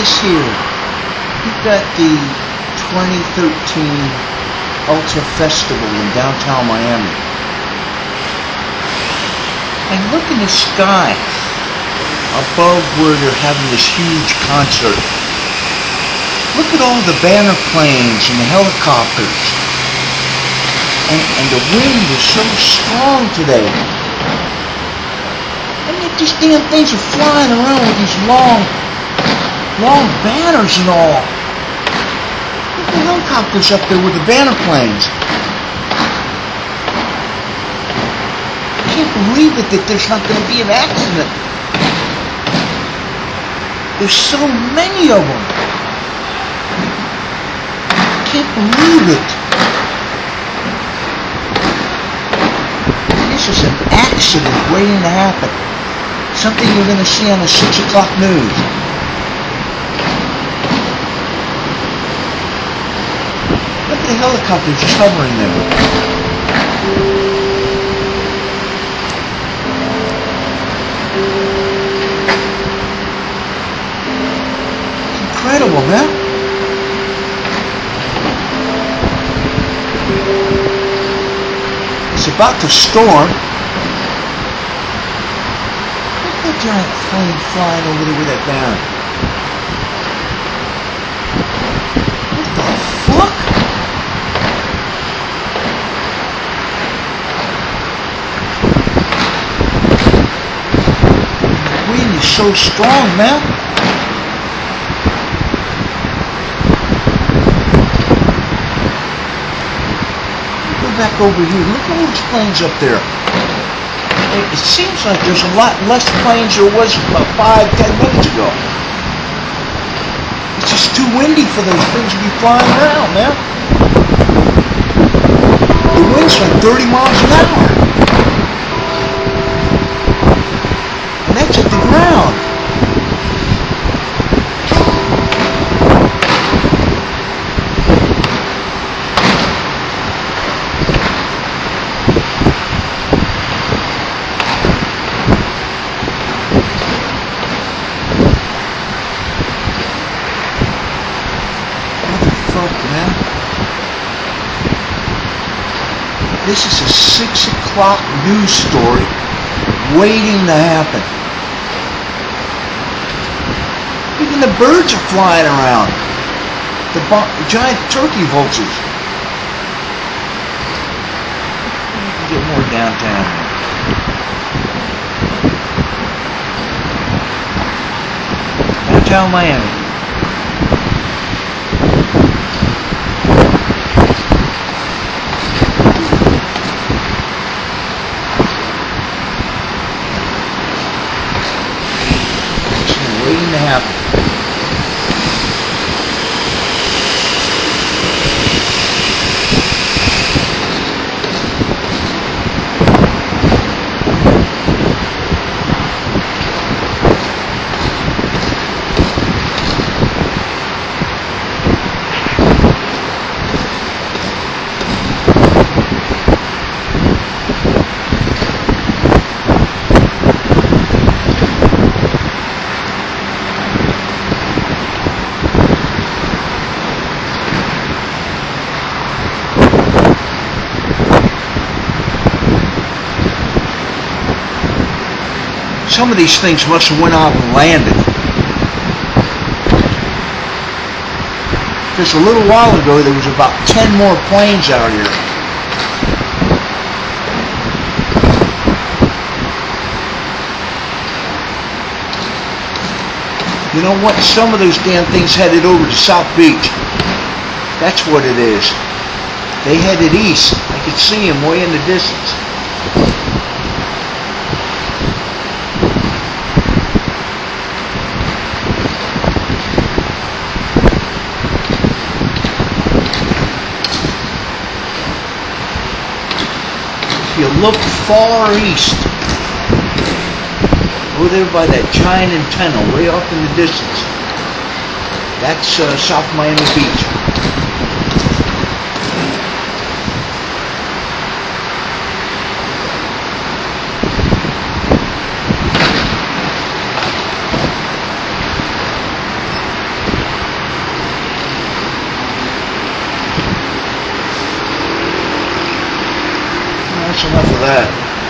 this here. You've got the 2013 Ultra Festival in downtown Miami. And look in the sky above where they're having this huge concert. Look at all the banner planes and the helicopters. And the wind is so strong today. And these damn things are flying around with these long banners and all. Look at the helicopters up there with the banner planes. I can't believe it that there's not going to be an accident. There's so many of them. I can't believe it. This is an accident waiting to happen. Something you're going to see on the 6 o'clock news. Look at the helicopter just hovering there. It's incredible, man. It's about to storm. Look at that giant plane flying over there with that banner. What the fuck? The wind is so strong, man. Back over here. Look at all those planes up there. It seems like there's a lot less planes there was about 5-10 minutes ago. It's just too windy for those things to be flying around, man. The wind's like 30 miles an hour. And that's at the ground. This is a 6 o'clock news story waiting to happen. Even the birds are flying around. The giant turkey vultures. We can get more downtown here. Downtown Miami. Waiting to happen. Some of these things must have went out and landed. Just a little while ago, there was about 10 more planes out here. You know what? Some of those damn things headed over to South Beach. That's what it is. They headed east. I could see them way in the distance. You look far east, over there by that giant antenna way off in the distance. That's South Miami Beach. That's enough of that.